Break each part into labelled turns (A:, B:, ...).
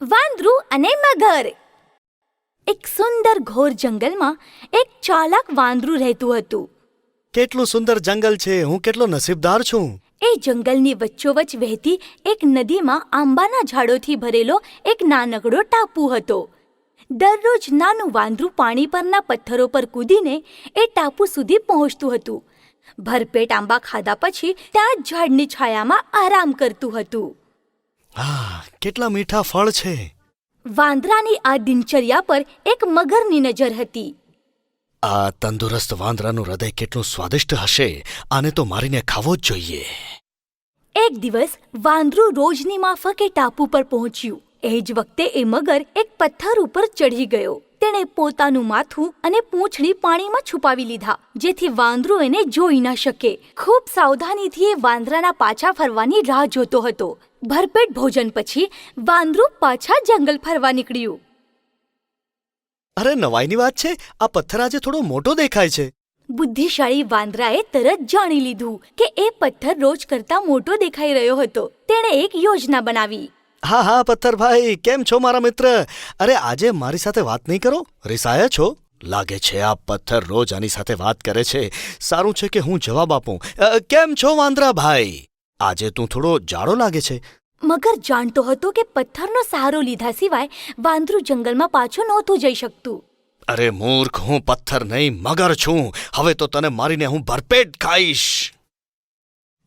A: વાંદરું અને મગર. એક સુંદર ઘોર જંગલમાં એક ચાલાક વાંદરું રહેતું હતું.
B: કેટલું સુંદર જંગલ છે, હું કેટલો નસીબદાર છું.
A: એ જંગલની વચ્ચોવચ્ચ વહેતી એક નદીમાં આંબાના ઝાડોથી ભરેલો એક નાનકડો ટાપુ હતો. દરરોજ નાનું વાંદરું પાણી પરના પથ્થરો પર કૂદીને એ ટાપુ સુધી પહોંચતું હતું. ભરપેટ આંબા ખાધા પછી ત્યાં જ ઝાડની છાયામાં આરામ કરતું હતું.
B: કેટલા મીઠા ફળ છે.
A: વાંદરાની આ દિનચર્યા પર એક મગરની નજર હતી.
B: આ તંદુરસ્ત વાંદરાનું હૃદય કેટલું સ્વાદિષ્ટ હશે. આને તો મારીને ખાવો જ જોઈએ.
A: એક દિવસ વાંદરું રોજની માફક એ ટાપુ પર પહોંચ્યું. એ જ વખતે એ મગર એક પથ્થર ઉપર ચઢી ગયો. તેણે પોતાનું માથું અને પૂંછડી પાણીમાં છુપાવી લીધા, જેથી વાંદરું એને જોઈ ન શકે. ખૂબ સાવધાનીથી એ વાંદરાના પાછા ફરવાની રાહ જોતો હતો. ભરપેટ ભોજન પછી વાંદરું પાછા જંગલ ફરવા નીકળ્યું.
B: અરે, નવાઈની વાત છે, આ પથ્થર આજે થોડો મોટો દેખાય છે.
A: બુદ્ધિશાળી વાંદરાએ તરત જાણી લીધું કે એ પથ્થર રોજ કરતા મોટો દેખાઈ રહ્યો હતો. તેણે એક યોજના બનાવી.
B: હા પથ્થરભાઈ, કેમ છો મારા મિત્ર? અરે, આજે મારી સાથે વાત નહીં કરો? રિસાયા છો? લાગે છે આ પથ્થર રોજ આની સાથે વાત કરે છે. સારું છે કે હું જવાબ આપું. કેમ છો વાંદરાભાઈ? આજે તું થોડો જાડો લાગે છે.
A: મગર જાણતો હતો કે પથ્થરનો સહારો લીધા સિવાય વાંદરું જંગલમાં પાછું નહોતું જઈ શકતું.
B: અરે મૂર્ખ, હું પથ્થર નહીં મગર છું. હવે તો તને મારીને હું ભરપેટ ખાઈશ.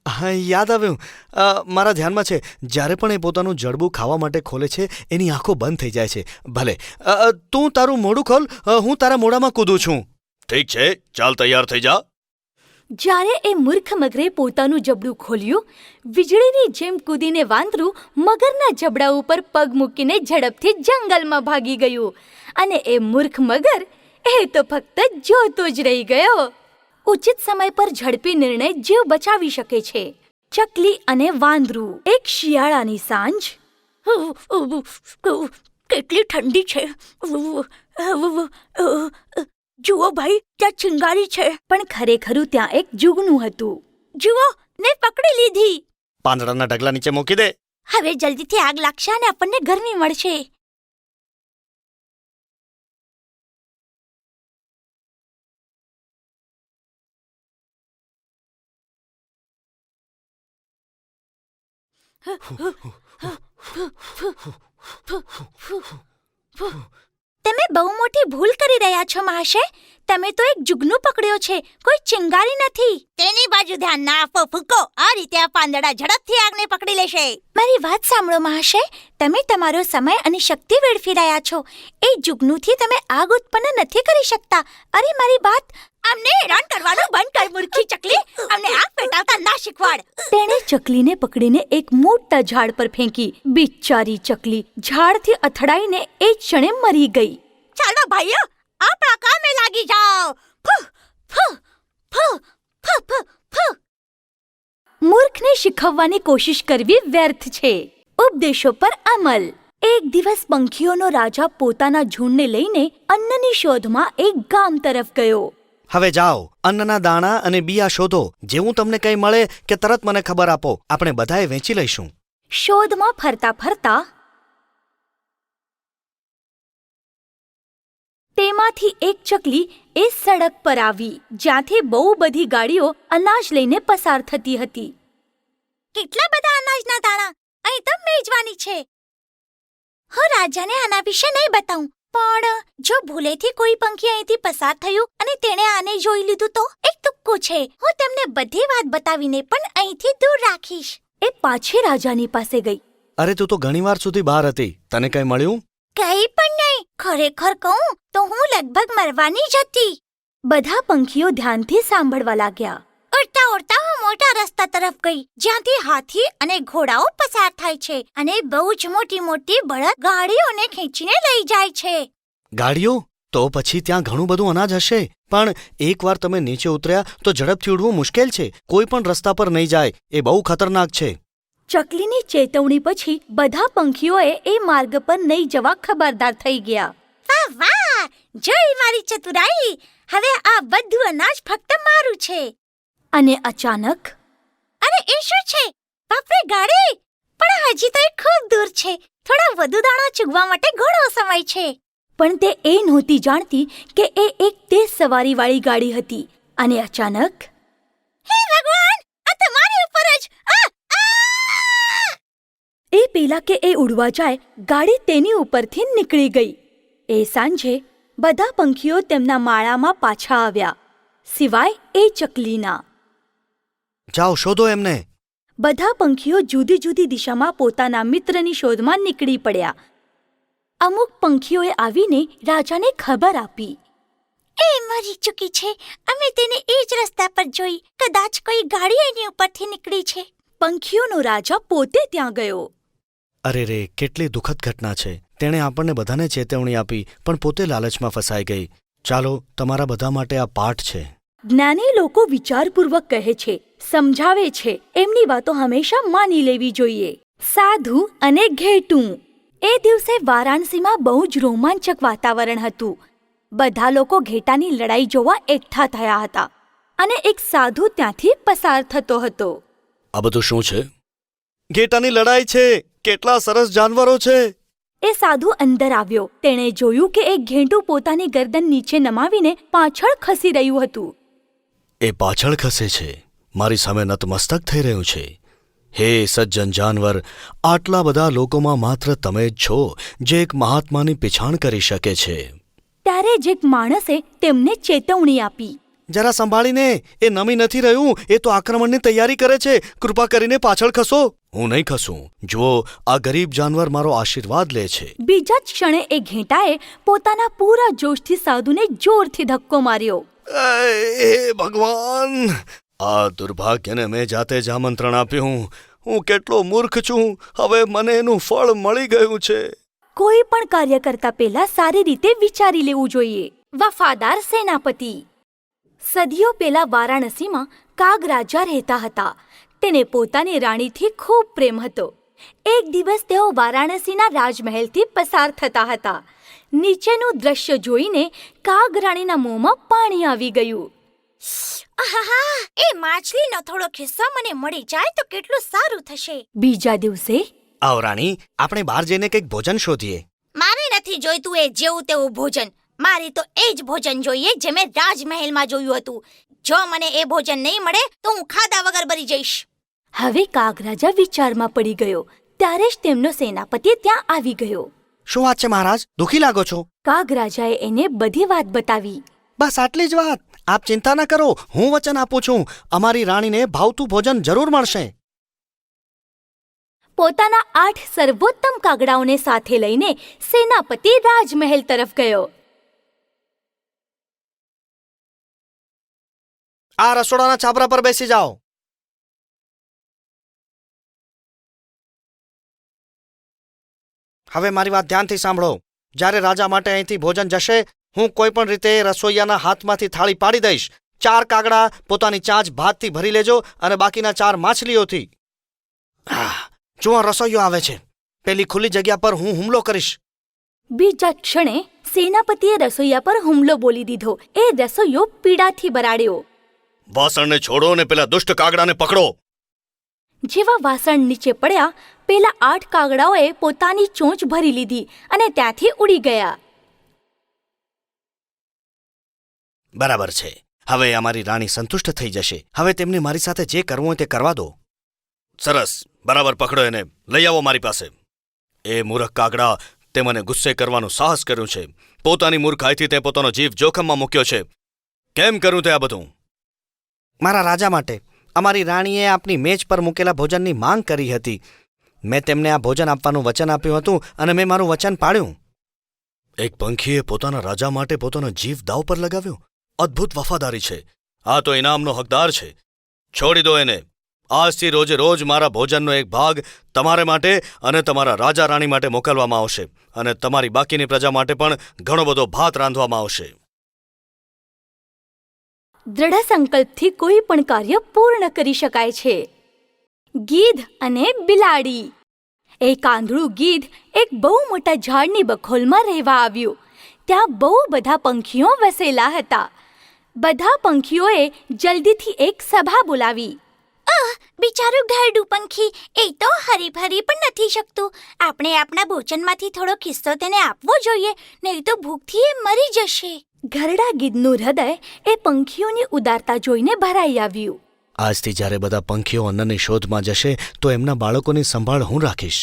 B: હા, યાદ આવ્યું. મારા ધ્યાનમાં છે, જ્યારે પણ એ પોતાનું જડબું ખાવા માટે ખોલે છે એની આંખો બંધ થઈ જાય છે. ભલે, તું તારું મોઢું ખોલ, હું તારા મોઢામાં કૂદું છું. ઠીક છે, ચાલ તૈયાર થઈ જા.
A: જ્યારે એ મૂર્ખ મગરે પોતાનું જબડું ખોલ્યું, વીજળીની જેમ કૂદીને વાંદરું મગરના જબડા ઉપર પગ મૂકીને ઝડપથી જંગલમાં ભાગી ગયું. અને એ મૂર્ખ મગર એ તો ફક્ત જોતો જ રહી ગયો. ઉચિત સમય પર ઝડપી નિર્ણય જીવ બચાવી શકે છે. ચકલી અને વાંદરું. એક શિયાળાની સાંજ. કેટલી ઠંડી છે. જુઓ ભાઈ, ત્યાં ચિંગારી છે. પણ ખરેખરું ત્યાં એક જુગનું હતું. જુઓ, ને પકડી લીધી.
B: પાંદડાના ઢગલા નીચે મૂકી દે.
A: હવે જલ્દીથી આગ લાગશે અને આપણને ગરમી મળશે. તમે બહુ મોટી ભૂલ કરી રહ્યા છો મહાશય. તમે તો એક જુગનું પકડ્યો છે, કોઈ ચિંગારી નથી. તેની બાજુ ધ્યાન ના આપો, ફૂકો. આ રીતે આ પાંદડા ઝડપથી આગને પકડી લેશે. મારી વાત સાંભળો મહાશય, તમે તમારો સમય અને શક્તિ વેડફી રહ્યા છો. એ જુગનુંથી તમે આગ ઉત્પન્ન નથી કરી શકતા. અરે મારી વાત, અમને હેરાન કરવાનું બંધ કર મૂર્ખી ચકલી. અમને આગ પેટાવતા ના શીખવાડ. તેણે ચકલીને પકડીને એક મોટા ઝાડ પર ફેંકી. બિચારી ચકલી ઝાડથી અથડાઈને એ જ ક્ષણે મરી ગઈ. ચાલો ભાઈઓ, આપણા કામે લાગી જાઓ. મૂર્ખને શીખવવાની કોશિશ કરવી વ્યર્થ છે. ઉપદેશો પર અમલ. એક દિવસ પંખીઓનો રાજા પોતાના ઝુંડને લઈને અન્નની શોધમાં એક ગામ તરફ ગયો.
B: હવે જાઓ, અન્નના દાણા અને બિયા શોધો. જેવું તમને કંઈ મળે કે તરત મને ખબર આપો. આપણે બધાએ વેચી લઈશું.
A: શોધમાં ફરતા ફરતા તેમાંથી એક ચકલી એ સડક પર આવી, જ્યાંથી બહુ બધી ગાડીઓ અનાજ લઈને પસાર થતી હતી. કેટલા બધા અનાજના દાણા! અહીં તો મેજવાની છે. હું રાજાને આના વિશે નહીં બતાવું, પણ જો ભૂલેથી કોઈ પંખી અહીંથી પસાર થયું અને તેણે આને જોઈ લીધું તો? એક તુક્કો છે. હું તેમને બધી વાત બતાવીને પણ અહીંથી દૂર રાખીશ. એ પાછી રાજાની પાસે ગઈ.
B: અરે, તું તો ઘણીવાર સુધી બહાર હતી. તને કંઈ મળ્યું?
A: કંઈ પણ નહીં. ખરેખર કહું તો હું લગભગ મરવાની જ હતી. બધા પંખીઓ ધ્યાનથી સાંભળવા લાગ્યા. ઉડતા ઉડતા હું મોટા રસ્તા તરફ ગઈ, જ્યાંથી હાથી અને ઘોડાઓ પસાર થાય છે અને બહુ જ મોટી મોટી બળદ ગાડીઓને ખેંચીને લઈ જાય છે.
B: ગાડીઓ? તો પછી ત્યાં ઘણું બધું અનાજ હશે. પણ એકવાર તમે નીચે ઉતર્યા તો ઝડપથી ઉડવું મુશ્કેલ છે. કોઈ પણ રસ્તા પર નહીં જાય. એ બહુ ખતરનાક છે.
A: ચકલીની ચેતવણી પછી બધા પંખીઓએ એ માર્ગ પર નહીં જવા ખબરદાર થઈ ગયા. વાહ વાહ! જોઈ મારી ચતુરાઈ. હવે આ બધું અનાજ ફક્ત મારું છે. અને અચાનક, અરે એ શું છે? બાપરે, ગાડી! પણ હજી તો એ ખૂબ દૂર છે. થોડા વધુ દાણા ચૂગવા માટે ઘણો સમય છે. પણ તે એ નહોતી જાણતી કે એ એક તેજ સવારીવાળી ગાડી હતી અને અચાનક, હે ભગવાન, આ તમારી ઉપર જ! એ પેલા કે એ ઉડવા જાય, ગાડી તેની ઉપરથી નીકળી ગઈ. એ સાંજે બધા પંખીઓ તેમના માળામાં પાછા આવ્યા, સિવાય એ ચકલીના.
B: જાઓ, શોધો એમને.
A: બધા પંખીઓ જુદી જુદી દિશામાં પોતાના મિત્રની શોધમાં નીકળી પડ્યા. અમુક પંખીઓએ આવીને રાજાને ખબર આપી. એ મરી ચૂકી છે. અમે તેને એ જ રસ્તા પર જોઈ. કદાચ કોઈ ગાડી એની ઉપરથી નીકળી છે. પંખીઓનો રાજા પોતે ત્યાં ગયો.
B: અરે રે, કેટલી દુઃખદ ઘટના છે. તેણે આપણને બધાને ચેતવણી આપી, પણ પોતે લાલચમાં ફસાઈ ગઈ. ચાલો, તમારા બધા માટે આ પાઠ છે.
A: જ્ઞાની લોકો વિચારપૂર્વક કહે છે, સમજાવે છે. એમની વાતો હંમેશા માની લેવી જોઈએ. સાધુ અને ઘેટું. એ દિવસે વારાણસીમાં બહુ જ રોમાંચક વાતાવરણ હતું. બધા લોકો ઘેટાની લડાઈ જોવા એકઠા થયા હતા અને એક સાધુ ત્યાંથી પસાર થતો હતો.
B: આ બધું શું છે? ઘેટાની લડાઈ છે. કેટલા સરસ જાનવરો છે.
A: એ સાધુ અંદર આવ્યો. તેણે જોયું કે એક ઘેટું પોતાની ગરદન નીચે નમાવીને પાછળ ખસી રહ્યું હતું.
B: એ પાછળ ખસે છે. મારી સામે નતમસ્તક થઈ રહ્યું છે. હે સજ્જન જાનવર, આટલા બધા લોકોમાં માત્ર તમે જ છો જે એક મહાત્માની પીછાણ કરી શકે છે.
A: ત્યારે જ એક માણસે તેમને ચેતવણી આપી.
B: જરા સંભાળીને, એ નમી નથી રહ્યું. એ તો આક્રમણની તૈયારી કરે છે. કૃપા કરીને પાછળ ખસો. હું નહીં ખસું. જુઓ, આ ગરીબ જાનવર મારો આશીર્વાદ લે છે.
A: બીજા જ ક્ષણે એ ઘેટાએ પોતાના પૂરા જોશથી સાધુને જોરથી ધક્કો માર્યો.
B: હે ભગવાન, આ દુર્ભાગ્યને મેં જાતે જ આમંત્રણ આપ્યું. હું કેટલો મૂર્ખ છું. હવે મને એનું ફળ મળી ગયું છે.
A: કોઈ પણ કાર્ય કરતા પહેલા સારી રીતે વિચારી લેવું જોઈએ. વફાદાર સેનાપતિ. સદીઓ પહેલા વારાણસીમાં કાગ રાજા રહેતા હતા. તેને પોતાની રાણીથી ખૂબ પ્રેમ હતો. એક દિવસ તેઓ વારાણસીના રાજમહેલથી પસાર થતા હતા. નીચેનું દ્રશ્ય જોઈને કાગ રાણીના મોંમાં પાણી આવી ગયું. આહાહા, એ માછલીનો થોડો ખિસ્સો મને મળી જાય તો કેટલું સારું થશે. બીજા દિવસે,
B: આવ રાણી, આપણે બહાર જઈને કંઈક ભોજન શોધીએ.
A: મારે નથી જોઈતું એ જેવું તેવું ભોજન. મારે તો એ જ ભોજન જોઈએ જે મેં રાજમહેલમાં જોયું હતું. જો મને એ ભોજન નહીં મળે તો હું ખાધા વગર મરી જઈશ. હવે કાગરાજા વિચારમાં પડી ગયો. ત્યારે જ તેમનો સેનાપતિ ત્યાં આવી ગયો.
B: શું વાત છે મહારાજ? દુઃખી લાગો છો?
A: કાગરાજાએ એને બધી વાત બતાવી.
B: બસ આટલી જ વાત. આપ ચિંતા ન કરો. હું વચન આપું છું, અમારી રાણીને ભાવતું ભોજન જરૂર મળશે.
A: પોતાના 8 સર્વોત્તમ કાગડાઓને સાથે લઈને સેનાપતિ રાજમહેલ તરફ ગયો.
B: આ રસોડાના છાપરા પર બેસી જાઓ. હવે મારી વાત ધ્યાનથી સાંભળો. જ્યારે રાજા માટે અહીંથી ભોજન જશે, હું કોઈ પણ રીતે રસોઈયાના હાથમાંથી થાળી પાડી દઈશ. 4 કાગડા પોતાની ચાંચ ભાતથી ભરી લેજો અને બાકીના 4 માછલીઓથી. જુઓ, રસોઈયો આવે છે. પેલી ખુલ્લી જગ્યા પર હું હુમલો કરીશ.
A: બીજા ક્ષણે સેનાપતિએ રસોઈયા પર હુમલો બોલી દીધો. એ રસોઈયો પીડાથી બરાડ્યો.
B: વાસણને છોડો અને પેલા દુષ્ટ કાગડાને પકડો.
A: જેવા વાસણ નીચે પડ્યા, પેલા 8 કાગડાઓએ પોતાની ચોંચ ભરી લીધી અને ત્યાંથી ઉડી ગયા.
B: બરાબર છે. હવે અમારી રાણી સંતુષ્ટ થઈ જશે. હવે તેમને મારી સાથે જે કરવું હોય તે કરવા દો. સરસ, બરાબર પકડો એને. લઈ આવો મારી પાસે. એ મૂર્ખ કાગડા, તે મને ગુસ્સે કરવાનું સાહસ કર્યું છે. પોતાની મૂર્ખાઈથી તે પોતાનો જીવ જોખમમાં મૂક્યો છે. કેમ કર્યું તે આ બધું? મારા રાજા માટે. અમારી રાણીએ આપની મેજ પર મૂકેલા ભોજનની માંગ કરી હતી. મેં તેમને આ ભોજન આપવાનું વચન આપ્યું હતું અને મેં મારું વચન પાળ્યું. એક પંખીએ પોતાના રાજા માટે પોતાનો જીવ દાવ પર લગાવ્યો. અદ્ભુત વફાદારી છે. આ તો ઇનામનો હકદાર છે. છોડી દો એને. આજથી રોજે રોજ મારા ભોજનનો એક ભાગ તમારે માટે અને તમારા રાજા રાણી માટે મોકલવામાં આવશે અને તમારી બાકીની પ્રજા માટે પણ ઘણો બધો ભાત રાંધવામાં આવશે.
A: દ્રઢ સંકલ્પથી કોઈ પણ કાર્ય પૂર્ણ કરી શકાય છે. ગીધ અને બિલાડી. એક આંધળું ગીધ એક બહુ મોટા ઝાડની બખોલમાં રહેવા આવ્યું. ત્યાં બહુ બધા પંખીઓ વસેલા હતા. બધા પંખીઓએ જલ્દીથી એક સભા બોલાવી. બિચારું ઘરડું પંખી, એ તો હરીફરી પણ નથી શકતું. આપણે આપણા ભોજનમાંથી થોડો ખિસ્સો તેને આપવો જોઈએ, નહીં તો ભૂખથી એ મરી જશે. ઘરડા ગીધનું હૃદય એ પંખીઓની ઉદારતા જોઈને ભરાઈ આવ્યું.
B: આજથી જ્યારે બધા પંખીઓ અન્નની શોધમાં જશે તો એમના બાળકોની સંભાળ હું રાખીશ.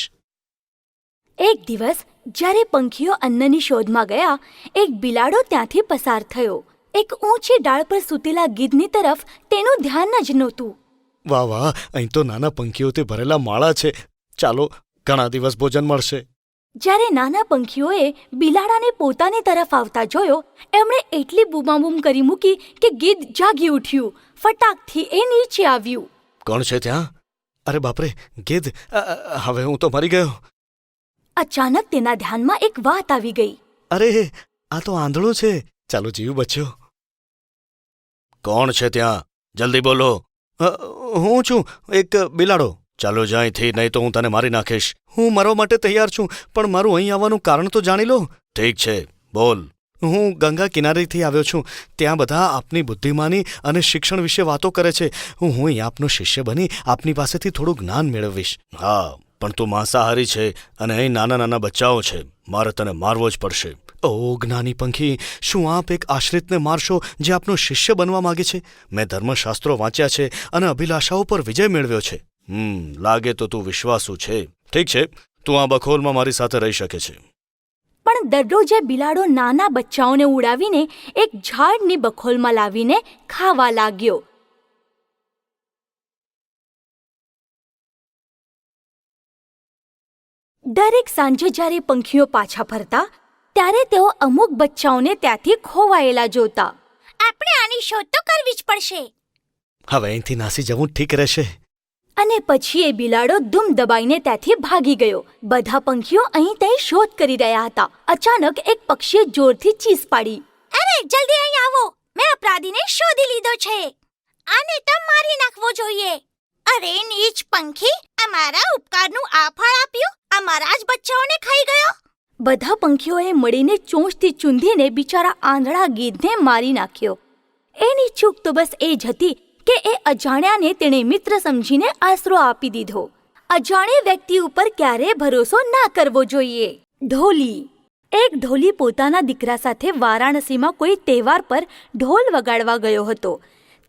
A: એક દિવસ જ્યારે પંખીઓ અન્નની શોધમાં ગયા, એક બિલાડો ત્યાંથી પસાર થયો. એક ઊંચી ડાળ પર સૂતેલા ગીધની તરફ તેનું ધ્યાન જ નહોતું.
B: વાહ વાહ, અહીં તો નાના પંખીઓથી ભરેલા માળા છે. ચાલો, ઘણા દિવસ ભોજન મળશે.
A: જ્યારે નાના પંખીઓએ બિલાડાને પોતાની તરફ આવતા જોયો, એમણે એટલી બૂમાબૂમ કરી મૂકી કે ગીધ જાગી ઉઠ્યું. ફટાકથી એ નીચે આવ્યું.
B: કોણ છે ત્યાં? અરે બાપરે, ગીધ! હવે હું તો મરી ગયો.
A: અચાનક તેના ધ્યાનમાં એક વાત આવી ગઈ.
B: અરે, આ તો આંધળો છે. ચાલો, જીવ બચ્યો. કોણ છે ત્યાં? જલ્દી બોલો. હું છું, એક બિલાડો. ચાલો જા અહીંથી, નહીં તો હું તને મારી નાખીશ. હું મરવા માટે તૈયાર છું, પણ મારું અહીં આવવાનું કારણ તો જાણી લો. ઠીક છે, બોલ. હું ગંગા કિનારેથી આવ્યો છું. ત્યાં બધા આપની બુદ્ધિમાની અને શિક્ષણ વિશે વાતો કરે છે. હું અહીં આપનો શિષ્ય બની આપની પાસેથી થોડું જ્ઞાન મેળવીશ. હા, પણ તું માંસાહારી છે અને અહીં નાના નાના બચ્ચાઓ છે. મારે તને મારવો જ પડશે. ઓ જ્ઞાની પંખી, શું આપ એક આશ્રિતને મારશો જે આપનો શિષ્ય બનવા માંગે છે? મેં ધર્મશાસ્ત્રો વાંચ્યા છે અને અભિલાષાઓ પર વિજય મેળવ્યો છે. લાગે તો તું વિશ્વાસુ છે. ઠીક છે, તું આ બખોલમાં મારી સાથે રહી શકે છે.
A: પણ દરરોજ એ બિલાડો નાના બચ્ચાઓને ઉડાવીને એક ઝાડની બખોલમાં લાવીને ખાવા લાગ્યો. દરેક સાંજે જ્યારે પંખીઓ પાછા ફરતા, ત્યારે તેઓ અમુક બચ્ચાઓને ત્યાંથી ખોવાયેલા જોતા. આપણે આની શોધ તો કરવી જ પડશે.
B: હવે અહીંથી નાસી જવું ઠીક રહેશે.
A: અને પછી એ બિલાડો દુમ દબાઈને ત્યાંથી ભાગી ગયો. બધા પંખીઓ અહીં ત્યાં શોધ કરી રહ્યા હતા. અચાનક એક પક્ષીએ જોરથી ચીસ પાડી. અરે, જલ્દી અહીં આવો! મેં અપરાધીને શોધી લીધો છે. આને તો મારી નાખવો જોઈએ. અરે નીચ પંખી, અમારા ઉપકારનું આ ફળ આપ્યું, અમારા જ બચ્ચાઓને ખાઈ ગયો. બધા પંખીઓએ મળીને ચોંચથી ચૂંધીને બિચારા આંધળા ગીધને મારી નાખ્યો. એની ચૂક તો બસ એ જ હતી કે એ અજાણ્યાને તેણે મિત્ર સમજીને આશરો આપી દીધો. અજાણે વ્યક્તિ ઉપર ક્યારેય ભરોસો ના કરવો જોઈએ. ઢોલી. એક ઢોલી પોતાના દીકરા સાથે વારાણસીમાં કોઈ તહેવાર પર ઢોલ વગાડવા ગયો હતો.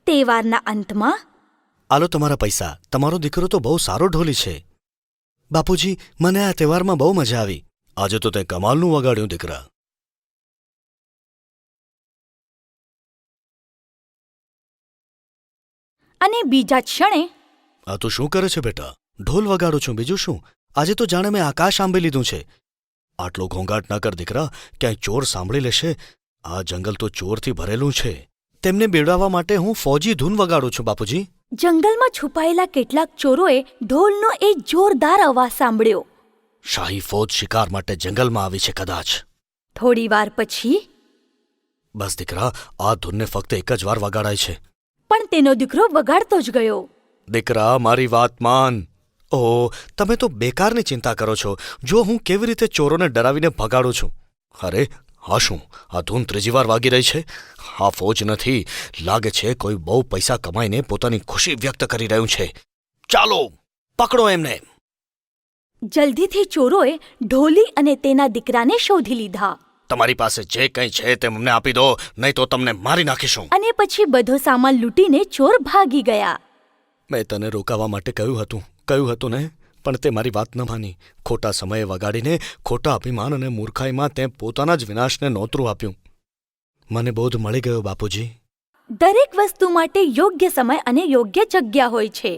A: તહેવારના અંતમાં,
B: આલો તમારા પૈસા. તમારો દીકરો તો બહુ સારો ઢોલી છે. બાપુજી, મને આ તહેવારમાં બહુ મજા આવી. આજે તો તે કમાલનું વગાડ્યું દીકરા.
A: અને બીજા જ ક્ષણે,
B: આ તું શું કરે છે બેટા? ઢોલ વગાડું છું, બીજું શું? આજે તો જાણે મેં આકાશ આંબી લીધું છે. આટલો ઘોંઘાટ ના કર દીકરા, ક્યાંય ચોર સાંભળી લેશે. આ જંગલ તો ચોરથી ભરેલું છે. તેમને બેડાવવા માટે હું ફૌજી ધૂન વગાડું છું બાપુજી.
A: જંગલમાં છુપાયેલા કેટલાક ચોરોએ ઢોલનો એક જોરદાર અવાજ સાંભળ્યો.
B: શાહી ફૌજ શિકાર માટે જંગલમાં આવી છે કદાચ.
A: થોડી વાર પછી,
B: બસ દીકરા, આ ધૂનને ફક્ત એક જ વાર વગાડાય છે.
A: પણ તેનો દીકરો વગાડતો જ ગયો.
B: દીકરા, મારી વાત માન. ઓહ, તમે તો બેકારની ચિંતા કરો છો. જો હું કેવી રીતે ચોરોને ડરાવીને ભગાડું છું. અરે હા, શું આ ધૂન ત્રીજી વાર વાગી રહી છે? આ ફૌજ નથી, લાગે છે કોઈ બહુ પૈસા કમાઈને પોતાની ખુશી વ્યક્ત કરી રહ્યું છે. ચાલો, પકડો એમને.
A: જલ્દીથી ચોરોએ ઢોલી અને તેના દીકરાને શોધી લીધા.
B: તમારી પાસે જે કંઈ છે તે અમને આપી દો, નહીં તો તમને મારી નાખીશું.
A: અને પછી બધો સામાન લૂંટીને ચોર ભાગી ગયા.
B: મેં તને રોકાવા માટે કહ્યું હતું ને, પણ તે મારી વાત ન માની. ખોટા સમયે વગાડીને ખોટા અભિમાન અને મૂર્ખાઈમાં તે પોતાના જ વિનાશને નોતરું આપ્યું. મને બોધ મળી ગયો બાપુજી.
A: દરેક વસ્તુ માટે યોગ્ય સમય અને યોગ્ય જગ્યા હોય છે.